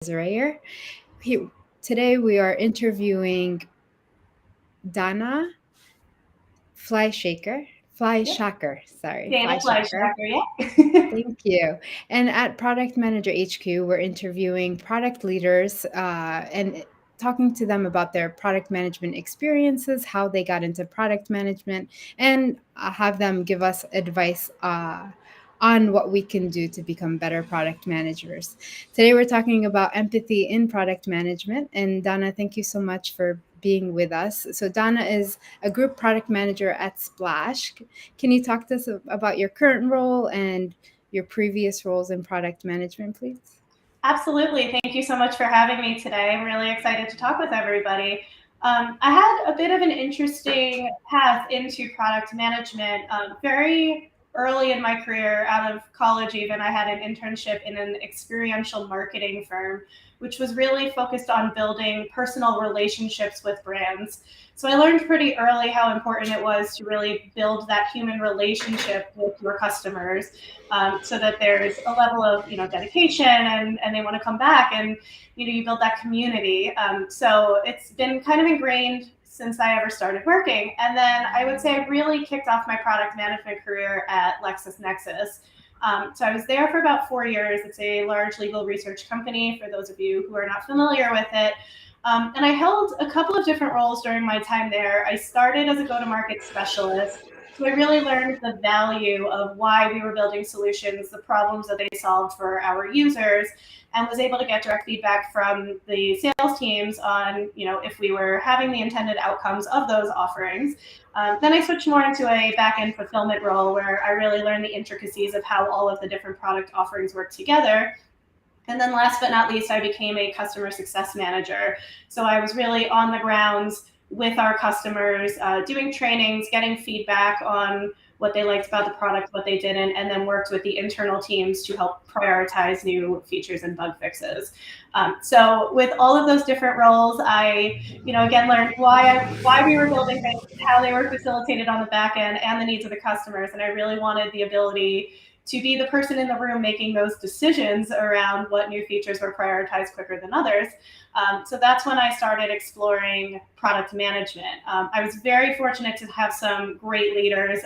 Zurayer. He, Today we are interviewing Dana Fleishaker. Yep. Fleishaker, sorry, Dana Fleishaker. Fleishaker, yeah. Thank you. And at Product Manager HQ, we're interviewing product leaders and talking to them about their product management experiences, how they got into product management, and have them give us advice on what we can do to become better product managers. Today, we're talking about empathy in product management. And Donna, thank you so much for being with us. So, Donna is a group product manager at Splash. Can you talk to us about your current role and your previous roles in product management, please? Absolutely. Thank you so much for having me today. I'm really excited to talk with everybody. I had a bit of an interesting path into product management. Very early in my career, out of college, even, I had an internship in an experiential marketing firm, which was really focused on building personal relationships with brands. So I learned pretty early how important it was to really build that human relationship with your customers, so that there's a level of dedication, and they want to come back, and you build that community. So it's been kind of ingrained since I ever started working. And then I would say I really kicked off my product management career at LexisNexis. So I was there for about 4 years. It's a large legal research company, for those of you who are not familiar with it. And I held a couple of different roles during my time there. I started as a go-to-market specialist. So I really learned the value of why we were building solutions, the problems that they solved for our users, and was able to get direct feedback from the sales teams on, if we were having the intended outcomes of those offerings. Then I switched more into a back-end fulfillment role, where I really learned the intricacies of how all of the different product offerings work together. And then last but not least, I became a customer success manager. So I was really on the grounds with our customers, doing trainings, getting feedback on what they liked about the product, what they didn't, and then worked with the internal teams to help prioritize new features and bug fixes. So with all of those different roles, I, again, learned why we were building things, how they were facilitated on the back end, and the needs of the customers. And I really wanted the ability to be the person in the room making those decisions around what new features were prioritized quicker than others. So that's when I started exploring product management. I was very fortunate to have some great leaders,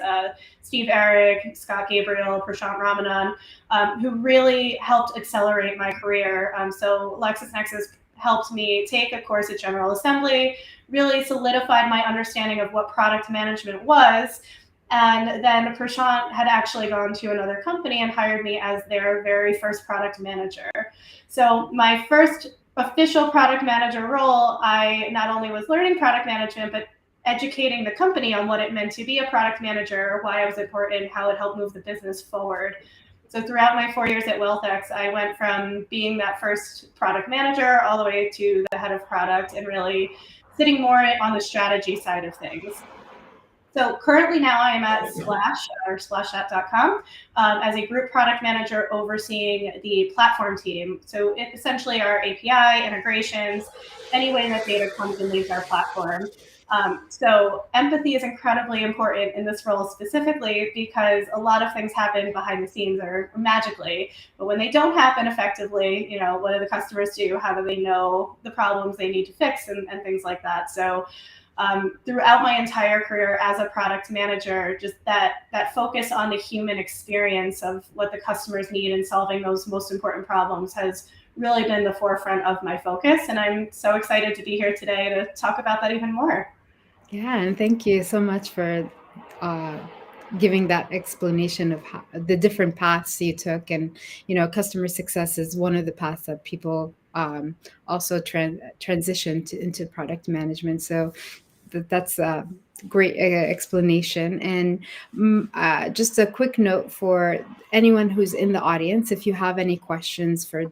Steve Eric, Scott Gabriel, Prashant Ramanan, who really helped accelerate my career. So LexisNexis helped me take a course at General Assembly, really solidified my understanding of what product management was. And then Prashant had actually gone to another company and hired me as their very first product manager. So my first official product manager role, I not only was learning product management, but educating the company on what it meant to be a product manager, why it was important, how it helped move the business forward. So throughout my 4 years at Wealthex, I went from being that first product manager all the way to the head of product, and really sitting more on the strategy side of things. So currently now I am at Splash, or splashapp.com, as a group product manager overseeing the platform team. So it essentially are API integrations, any way that data comes and leaves our platform. So empathy is incredibly important in this role specifically, because a lot of things happen behind the scenes, or magically, but when they don't happen effectively, what do the customers do? How do they know the problems they need to fix, and things like that? So throughout my entire career as a product manager, just that focus on the human experience of what the customers need and solving those most important problems has really been the forefront of my focus. And I'm so excited to be here today to talk about that even more. Yeah, and thank you so much for uh, giving that explanation of the different paths you took. And, customer success is one of the paths that people also transition into product management. So that's a great explanation. And just a quick note for anyone who's in the audience: if you have any questions for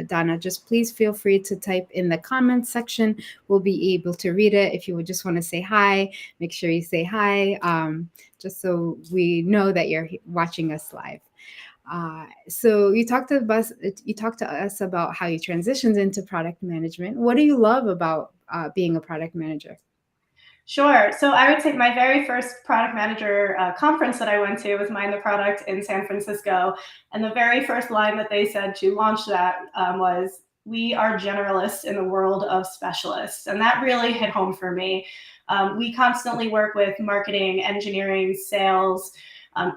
Dana, just please feel free to type in the comments section. We'll be able to read it. If you would just want to say hi, make sure you say hi, just so we know that you're watching us live. So you talked to us about how you transitioned into product management. What do you love about being a product manager? Sure. So I would say my very first product manager conference that I went to was Mind the Product in San Francisco. And the very first line that they said to launch that was, we are generalists in the world of specialists. And that really hit home for me. We constantly work with marketing, engineering, sales.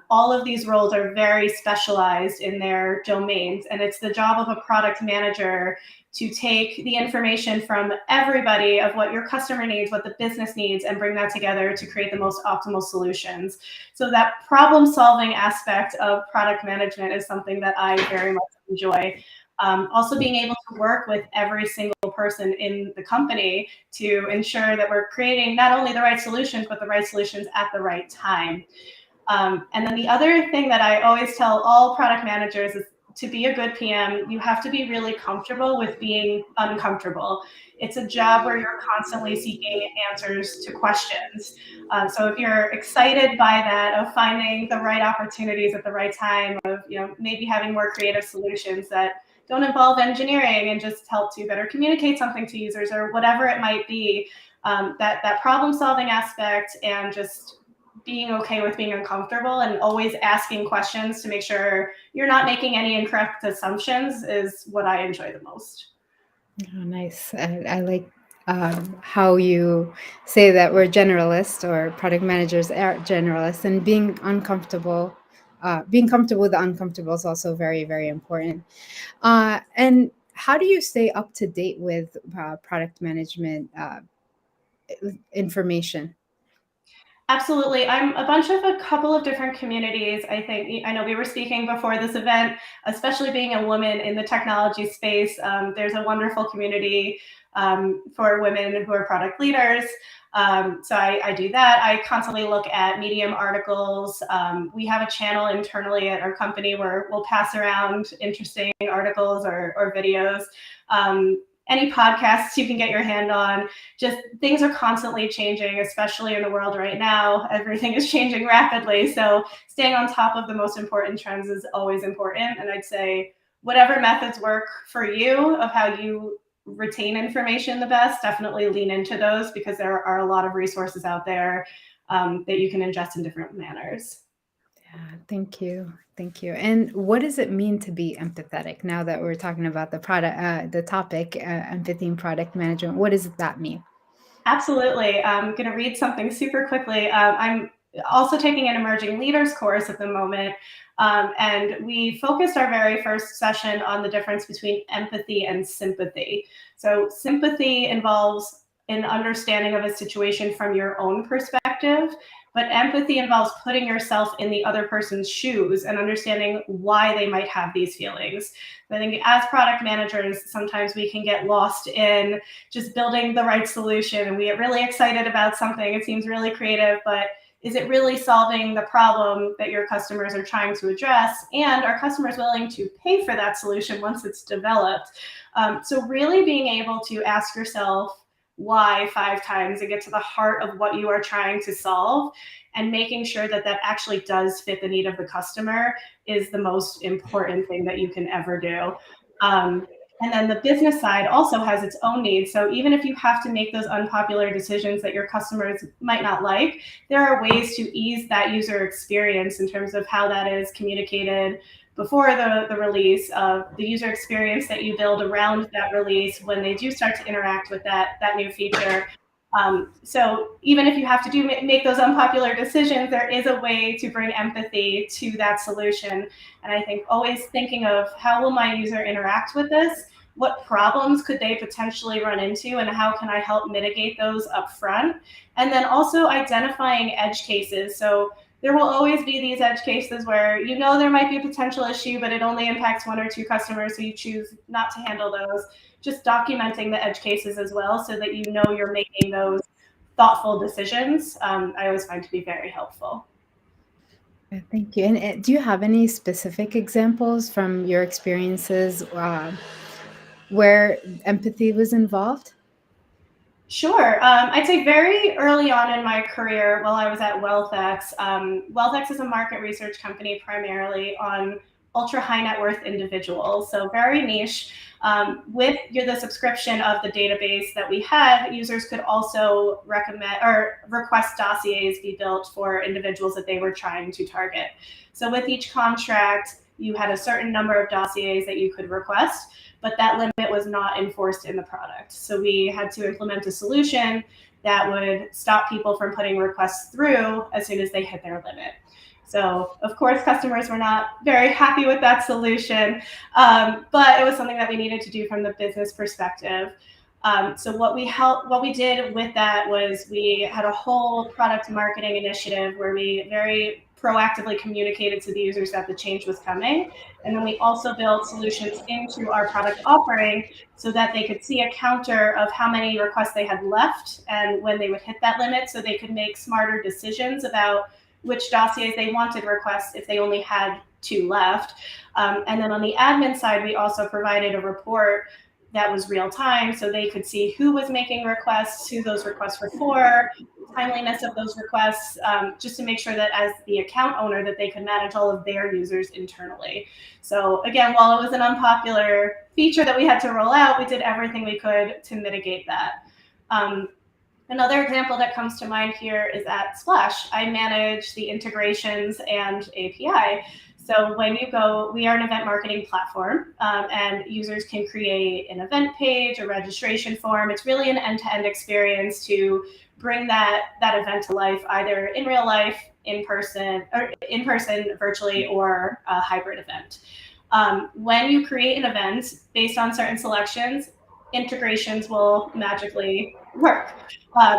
All of these roles are very specialized in their domains, and it's the job of a product manager to take the information from everybody of what your customer needs, what the business needs, and bring that together to create the most optimal solutions. So that problem solving aspect of product management is something that I very much enjoy. Also being able to work with every single person in the company to ensure that we're creating not only the right solutions, but the right solutions at the right time. And then the other thing that I always tell all product managers is to be a good PM, you have to be really comfortable with being uncomfortable. It's a job where you're constantly seeking answers to questions. So if you're excited by that, of finding the right opportunities at the right time, of maybe having more creative solutions that don't involve engineering and just help to better communicate something to users or whatever it might be, that problem solving aspect and just being okay with being uncomfortable and always asking questions to make sure you're not making any incorrect assumptions is what I enjoy the most. Oh, nice. I like how you say that we're generalists or product managers are generalists, and being comfortable with the uncomfortable is also very, very important. And how do you stay up to date with product management information? Absolutely. I'm a bunch of a couple of different communities. I know we were speaking before this event, especially being a woman in the technology space. There's a wonderful community for women who are product leaders. So I do that. I constantly look at Medium articles. We have a channel internally at our company where we'll pass around interesting articles or videos. Any podcasts you can get your hand on. Just things are constantly changing, especially in the world right now. Everything is changing rapidly. So staying on top of the most important trends is always important. And I'd say whatever methods work for you of how you retain information the best, definitely lean into those because there are a lot of resources out there that you can ingest in different manners. Yeah, thank you. Thank you. And what does it mean to be empathetic now that we're talking about the topic, empathy in product management? What does that mean? Absolutely. I'm going to read something super quickly. I'm also taking an emerging leaders course at the moment. And we focused our very first session on the difference between empathy and sympathy. So, sympathy involves an understanding of a situation from your own perspective, but empathy involves putting yourself in the other person's shoes and understanding why they might have these feelings. I think as product managers, sometimes we can get lost in just building the right solution and we get really excited about something. It seems really creative, but is it really solving the problem that your customers are trying to address? And are customers willing to pay for that solution once it's developed? So really being able to ask yourself why 5 times and get to the heart of what you are trying to solve and making sure that that actually does fit the need of the customer is the most important thing that you can ever do. And then the business side also has its own needs. So even if you have to make those unpopular decisions that your customers might not like, there are ways to ease that user experience in terms of how that is communicated before the release, of the user experience that you build around that release when they do start to interact with that new feature. So even if you have to make those unpopular decisions, there is a way to bring empathy to that solution. And I think always thinking of how will my user interact with this? What problems could they potentially run into, and how can I help mitigate those up front? And then also identifying edge cases. So there will always be these edge cases where there might be a potential issue, but it only impacts 1 or 2 customers, so you choose not to handle those. Just documenting the edge cases as well so that you're making those thoughtful decisions, I always find to be very helpful. Thank you. And do you have any specific examples from your experiences where empathy was involved? Sure. I'd say very early on in my career, while I was at WealthX, WealthX is a market research company primarily on ultra high net worth individuals, so very niche. With the subscription of the database that we had, users could also recommend or request dossiers be built for individuals that they were trying to target. So with each contract, you had a certain number of dossiers that you could request. but that limit was not enforced in the product. So we had to implement a solution that would stop people from putting requests through as soon as they hit their limit. So, of course, customers were not very happy with that solution, but it was something that we needed to do from the business perspective. So what we did with that was we had a whole product marketing initiative where we very proactively communicated to the users that the change was coming. And then we also built solutions into our product offering so that they could see a counter of how many requests they had left and when they would hit that limit, so they could make smarter decisions about which dossiers they wanted requests if they only had 2 left. And then on the admin side, we also provided a report that was real time, so they could see who was making requests, who those requests were for, timeliness of those requests, just to make sure that as the account owner that they could manage all of their users internally. So again, while it was an unpopular feature that we had to roll out, we did everything we could to mitigate that. Another example that comes to mind here is at Splash. I manage the integrations and API. So when you go, we are an event marketing platform, and users can create an event page, a registration form. It's really an end-to-end experience to bring that event to life, either in real life, in person, virtually, or a hybrid event. When you create an event based on certain selections, integrations will magically work.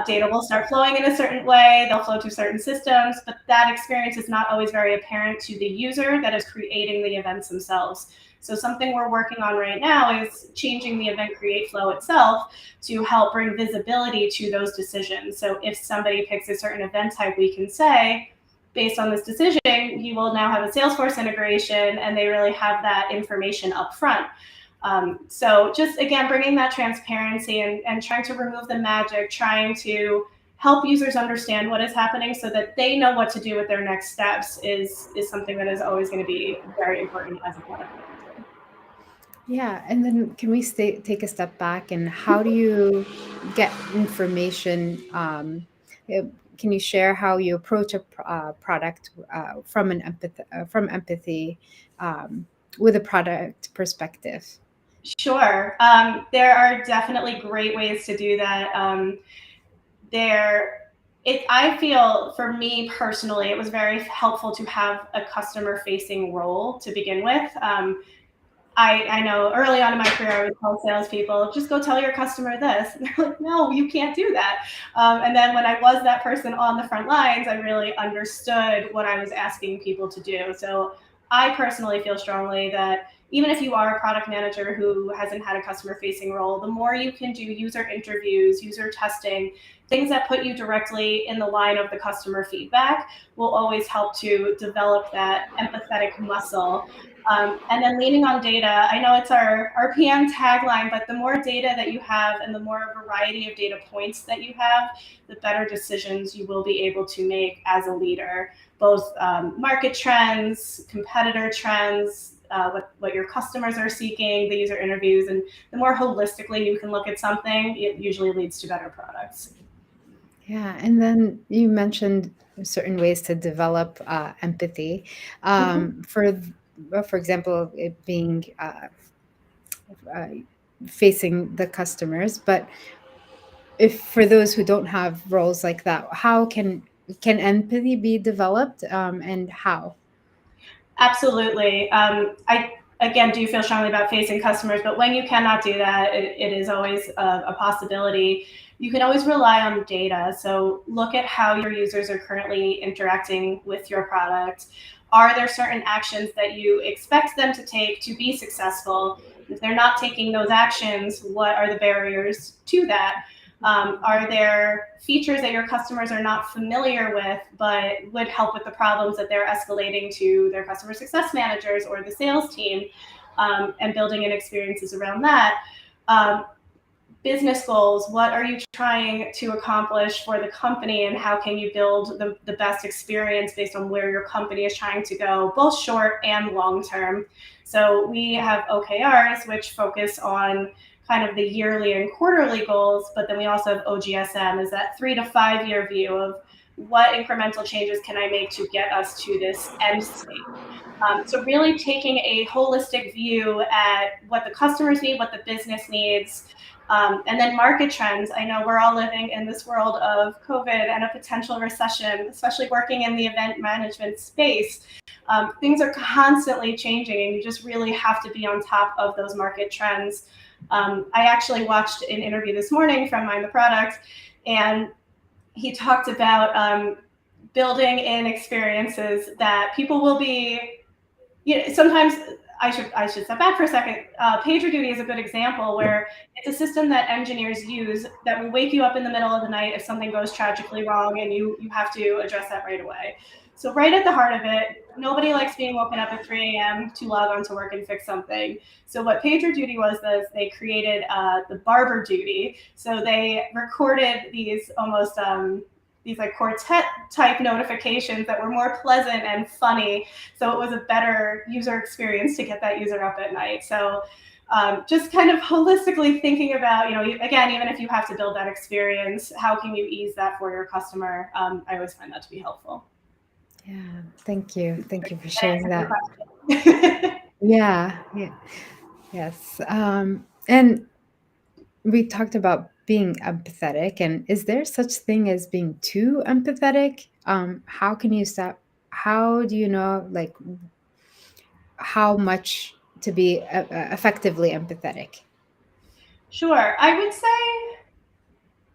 Data will start flowing in a certain way, they'll flow to certain systems, but that experience is not always very apparent to the user that is creating the events themselves. So something we're working on right now is changing the event create flow itself to help bring visibility to those decisions. So if somebody picks a certain event type, we can say, based on this decision, you will now have a Salesforce integration, and they really have that information up front. So just, again, bringing that transparency and trying to remove the magic, trying to help users understand what is happening so that they know what to do with their next steps is something that is always going to be very important as a product manager. Yeah, and then can we take a step back, and how do you get information? Uh, can you share how you approach a product from empathy, um, with a product perspective? Sure. There are definitely great ways to do that. I feel, for me personally, it was very helpful to have a customer facing role to begin with. I know early on in my career, I would tell salespeople, just go tell your customer this. And they're like, no, you can't do that. And then when I was that person on the front lines, I really understood what I was asking people to do. So I personally feel strongly that even if you are a product manager who hasn't had a customer facing role, the more you can do user interviews, user testing, things that put you directly in the line of the customer feedback will always help to develop that empathetic muscle. And then leaning on data. I know it's our PM tagline, but the more data that you have and the more variety of data points that you have, the better decisions you will be able to make as a leader, both market trends, competitor trends, what your customers are seeking, the user interviews, and the more holistically you can look at something, it usually leads to better products. Yeah, and then you mentioned certain ways to develop empathy. Mhm. For example, it being uh, facing the customers, but if for those who don't have roles like that, how can empathy be developed, and how? Absolutely. I, again, do feel strongly about facing customers, but when you cannot do that, it is always a possibility. You can always rely on data. So look at how your users are currently interacting with your product. Are there certain actions that you expect them to take to be successful? If they're not taking those actions, what are the barriers to that? Are there features that your customers are not familiar with, but would help with the problems that they're escalating to their customer success managers or the sales team, and building in experiences around that? Um, Business goals. What are you trying to accomplish for the company, and how can you build the best experience based on where your company is trying to go, both short and long term? So we have OKRs, which focus on kind of the yearly and quarterly goals, but then we also have OGSM, is that 3 to 5 year view of what incremental changes can I make to get us to this end state? So really taking a holistic view at what the customers need, what the business needs, and then market trends. I know we're all living in this world of COVID and a potential recession, especially working in the event management space. Things are constantly changing, and you just really have to be on top of those market trends. I actually watched an interview this morning from Mind the Product, and he talked about building in experiences that people will be, sometimes I should step back for a second. PagerDuty is a good example where it's a system that engineers use that will wake you up in the middle of the night if something goes tragically wrong and you have to address that right away. So right at the heart of it, nobody likes being woken up at 3 a.m. to log on to work and fix something. So what PagerDuty was they created the barber duty. So they recorded these almost these like quartet type notifications that were more pleasant and funny. So it was a better user experience to get that user up at night. So just kind of holistically thinking about, again, even if you have to build that experience, how can you ease that for your customer? I always find that to be helpful. Yeah, thank you. Thank you for sharing that. Yeah. Yeah. Yes. And we talked about being empathetic, and is there such thing as being too empathetic? How can you stop? How do you know, like, how much to be effectively empathetic? Sure. I would say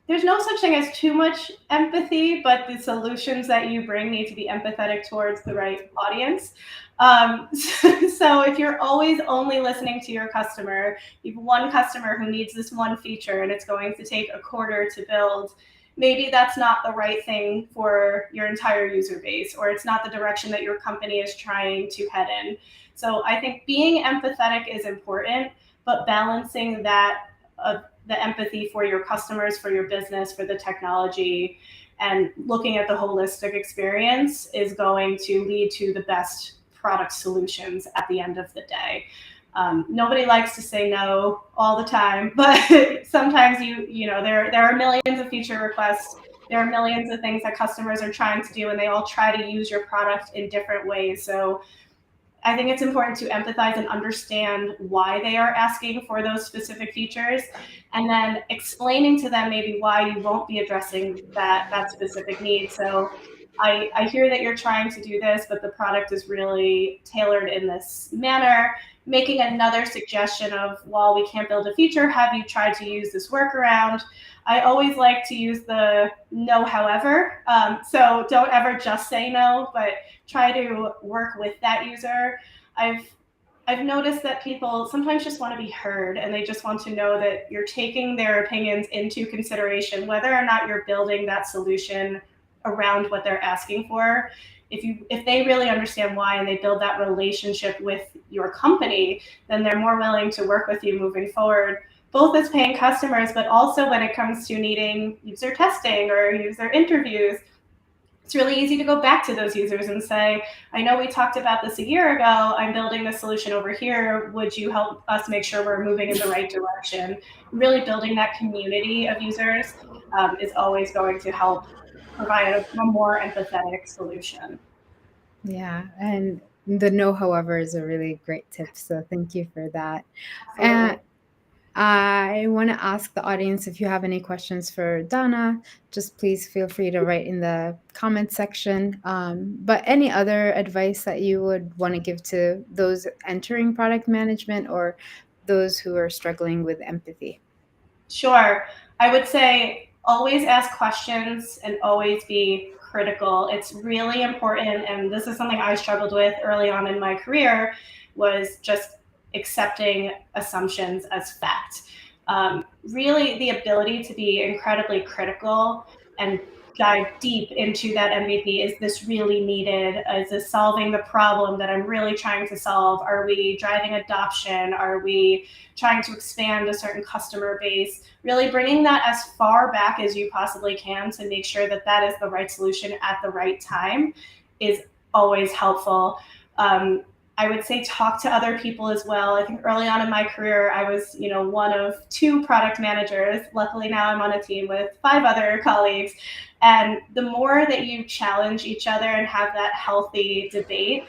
there's no such thing as too much empathy, but the solutions that you bring need to be empathetic towards the right audience. So if you're always only listening to your customer, you've one customer who needs this one feature and it's going to take a quarter to build, maybe that's not the right thing for your entire user base, or it's not the direction that your company is trying to head in. So I think being empathetic is important, but balancing that the empathy for your customers, for your business, for the technology, and looking at the holistic experience is going to lead to the best product solutions at the end of the day. Nobody likes to say no all the time, but sometimes there are millions of feature requests. There are millions of things that customers are trying to do, and they all try to use your product in different ways. So I think it's important to empathize and understand why they are asking for those specific features, and then explaining to them maybe why you won't be addressing that specific need. So I hear that you're trying to do this, but the product is really tailored in this manner. Making another suggestion of, well, we can't build a feature. Have you tried to use this workaround? I always like to use the no, however. So don't ever just say no, but try to work with that user. I've noticed that people sometimes just want to be heard, and they just want to know that you're taking their opinions into consideration, whether or not you're building that solution around what they're asking for. If they really understand why and they build that relationship with your company, then they're more willing to work with you moving forward, both as paying customers, but also when it comes to needing user testing or user interviews. It's really easy to go back to those users and say, I know we talked about this a year ago. I'm building this solution over here. Would you help us make sure we're moving in the right direction? Really building that community of users is always going to help provide a more empathetic solution. Yeah, and the no, however, is a really great tip. So thank you for that. And Absolutely. I want to ask the audience if you have any questions for Donna, just please feel free to write in the comment section. But any other advice that you would want to give to those entering product management or those who are struggling with empathy? Sure. I would say always ask questions and always be critical. It's really important, and this is something I struggled with early on in my career, was just accepting assumptions as fact. Really, the ability to be incredibly critical and dive deep into that MVP. Is this really needed? Is this solving the problem that I'm really trying to solve? Are we driving adoption? Are we trying to expand a certain customer base? Really bringing that as far back as you possibly can to make sure that that is the right solution at the right time is always helpful. I would say talk to other people as well. I think early on in my career, I was, one of 2 product managers. Luckily now I'm on a team with 5 other colleagues. And the more that you challenge each other and have that healthy debate,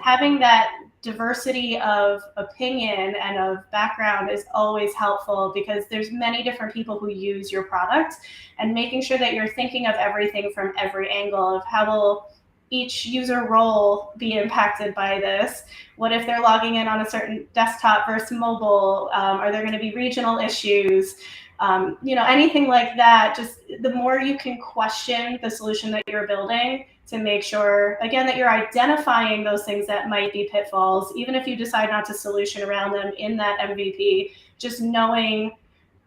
having that diversity of opinion and of background is always helpful, because there's many different people who use your product, and making sure that you're thinking of everything from every angle of how will each user role be impacted by this? What if they're logging in on a certain desktop versus mobile? Are there going to be regional issues? Anything like that. Just the more you can question the solution that you're building, to make sure, again, that you're identifying those things that might be pitfalls, even if you decide not to solution around them in that MVP, just knowing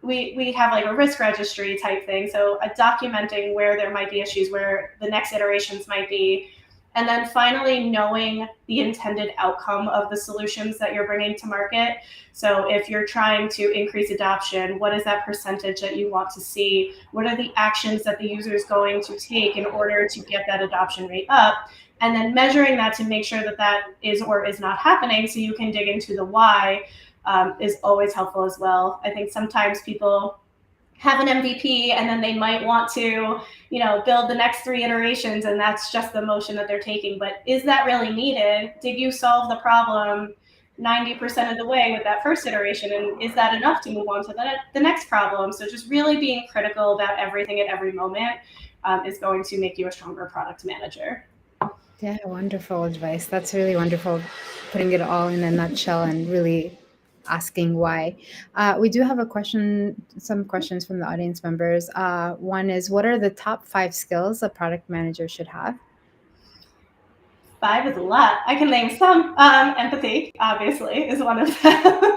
we have like a risk registry type thing. So documenting where there might be issues, where the next iterations might be. And then finally, knowing the intended outcome of the solutions that you're bringing to market. So if you're trying to increase adoption, what is that percentage that you want to see? What are the actions that the user is going to take in order to get that adoption rate up? And then measuring that to make sure that that is or is not happening, so you can dig into the why, is always helpful as well. I think sometimes people have an MVP and then they might want to, build the next 3 iterations, and that's just the motion that they're taking. But is that really needed? Did you solve the problem 90% of the way with that first iteration? And is that enough to move on to the next problem? So just really being critical about everything at every moment is going to make you a stronger product manager. Yeah, wonderful advice. That's really wonderful, putting it all in a nutshell and really asking why. We do have some questions from the audience members. One is, what are the top 5 skills a product manager should have? 5 is a lot. I can name some. Empathy, obviously, is one of them.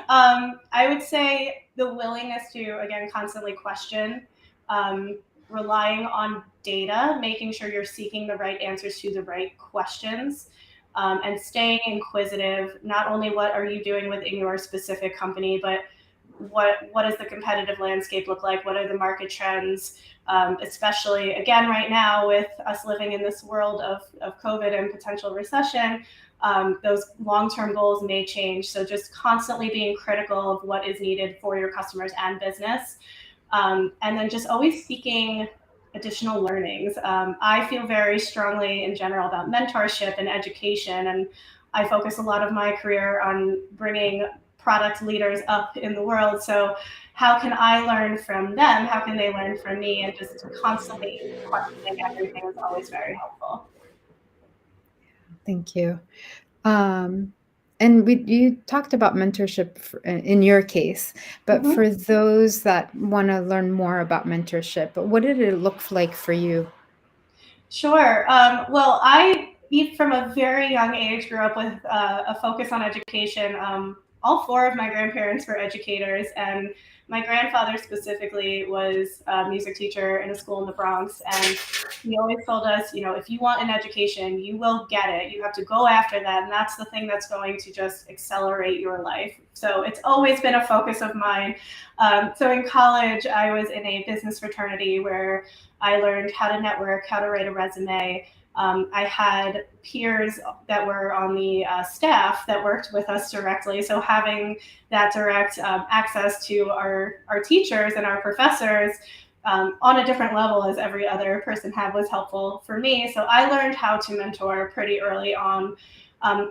I would say the willingness to, again, constantly question, relying on data, making sure you're seeking the right answers to the right questions, and staying inquisitive. Not only what are you doing within your specific company, but what does the competitive landscape look like? What are the market trends? Especially, again, right now with us living in this world of COVID and potential recession, those long-term goals may change. So just constantly being critical of what is needed for your customers and business. And then just always seeking additional learnings. I feel very strongly in general about mentorship and education, and I focus a lot of my career on bringing product leaders up in the world. So how can I learn from them? How can they learn from me? And just constantly questioning everything is always very helpful. Thank you. And you talked about mentorship in your case, but Mm-hmm. for those that want to learn more about mentorship, what did it look like for you? Sure. Well, I, from a very young age, grew up with a focus on education. All 4 of my grandparents were educators, and my grandfather specifically was a music teacher in a school in the Bronx. And he always told us, if you want an education, you will get it. You have to go after that. And that's the thing that's going to just accelerate your life. So it's always been a focus of mine. So in college, I was in a business fraternity where I learned how to network, how to write a resume. I had peers that were on the staff that worked with us directly. So having that direct access to our teachers and our professors on a different level as every other person had was helpful for me. So I learned how to mentor pretty early on.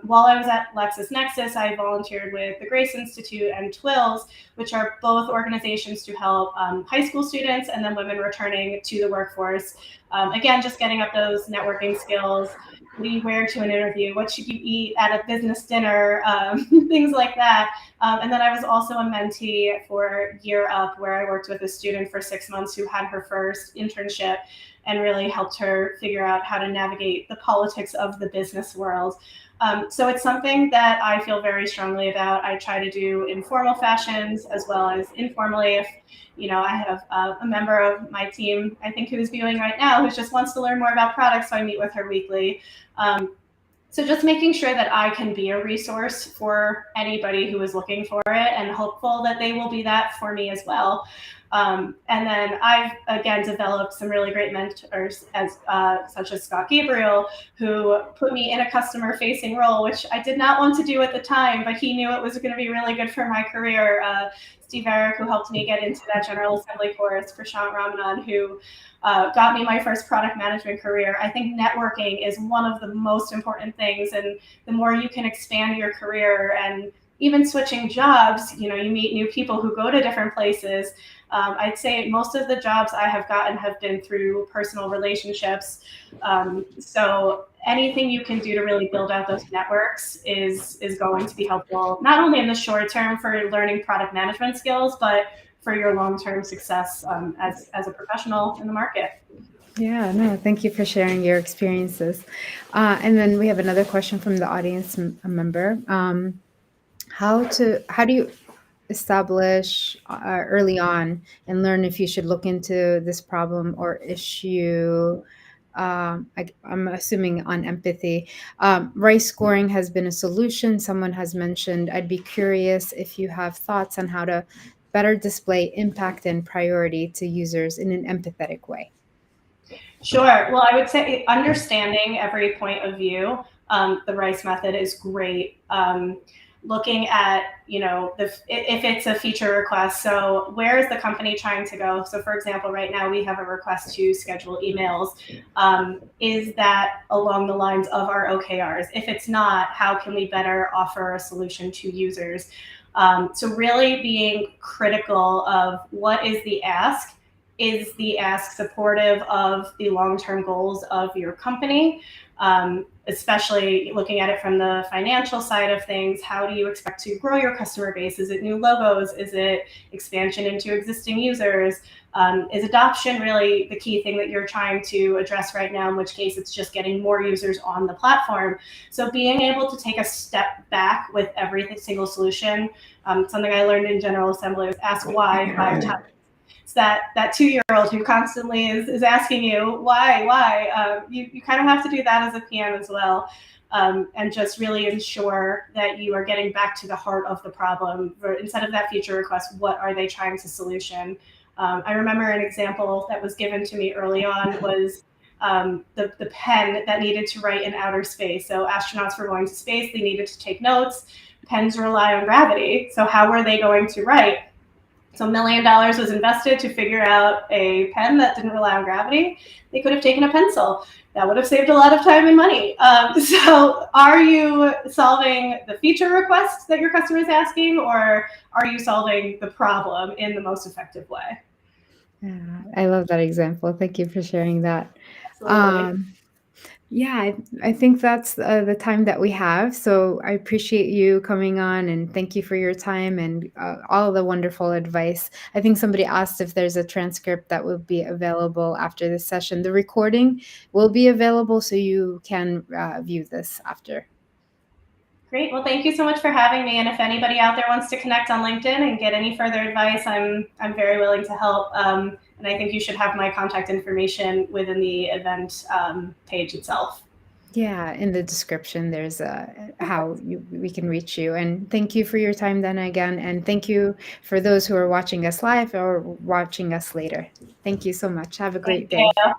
While I was at LexisNexis, I volunteered with the Grace Institute and TWILS, which are both organizations to help high school students and then women returning to the workforce. Again, just getting up those networking skills. What do you wear to an interview? What should you eat at a business dinner? Things like that. And then I was also a mentee for Year Up, where I worked with a student for 6 months who had her first internship and really helped her figure out how to navigate the politics of the business world. So it's something that I feel very strongly about. I try to do informal fashions as well as informally. If I have a member of my team, I think, who's viewing right now, who just wants to learn more about products, so I meet with her weekly. So just making sure that I can be a resource for anybody who is looking for it, and hopeful that they will be that for me as well. And then I've again developed some really great mentors, as such as Scott Gabriel, who put me in a customer-facing role, which I did not want to do at the time, but he knew it was going to be really good for my career. Steve Eric, who helped me get into that General Assembly course, Prashant Ramanan, who got me my first product management career. I think networking is one of the most important things, and the more you can expand your career and even switching jobs, you meet new people who go to different places. I'd say most of the jobs I have gotten have been through personal relationships. So anything you can do to really build out those networks is going to be helpful, not only in the short term for learning product management skills, but for your long-term success as a professional in the market. Yeah, no, thank you for sharing your experiences. And then we have another question from the audience member. How do you establish early on and learn if you should look into this problem or issue? I'm assuming on empathy. Rice scoring has been a solution. Someone has mentioned. I'd be curious if you have thoughts on how to better display impact and priority to users in an empathetic way. Sure. Well, I would say understanding every point of view. The Rice method is great. Looking at, if it's a feature request, so where is the company trying to go? So for example, right now we have a request to schedule emails. Is that along the lines of our OKRs? If it's not, how can we better offer a solution to users? So really being critical of what is the ask. Is the ask supportive of the long-term goals of your company? Especially looking at it from the financial side of things, how do you expect to grow your customer base? Is it new logos? Is it expansion into existing users? Is adoption really the key thing that you're trying to address right now, in which case it's just getting more users on the platform? So being able to take a step back with every single solution, something I learned in General Assembly was ask why 5 times. It's that 2-year-old who constantly is asking you why. You kind of have to do that as a PM as well, and just really ensure that you are getting back to the heart of the problem. Instead of that feature request, what are they trying to solution? I remember an example that was given to me early on was the pen that needed to write in outer space. So astronauts were going to space, they needed to take notes. Pens rely on gravity, so how were they going to write? So $1 million was invested to figure out a pen that didn't rely on gravity. They could have taken a pencil. That would have saved a lot of time and money. So are you solving the feature request that your customer is asking, or are you solving the problem in the most effective way? Yeah, I love that example. Thank you for sharing that. Absolutely. Um, Yeah, I think that's the time that we have. So I appreciate you coming on and thank you for your time and all the wonderful advice. I think somebody asked if there's a transcript that will be available after this session. The recording will be available so you can view this after. Great. Well, thank you so much for having me. And if anybody out there wants to connect on LinkedIn and get any further advice, I'm very willing to help. And I think you should have my contact information within the event page itself. Yeah, in the description, there's we can reach you. And thank you for your time then again. And thank you for those who are watching us live or watching us later. Thank you so much. Have a Thank great day. you.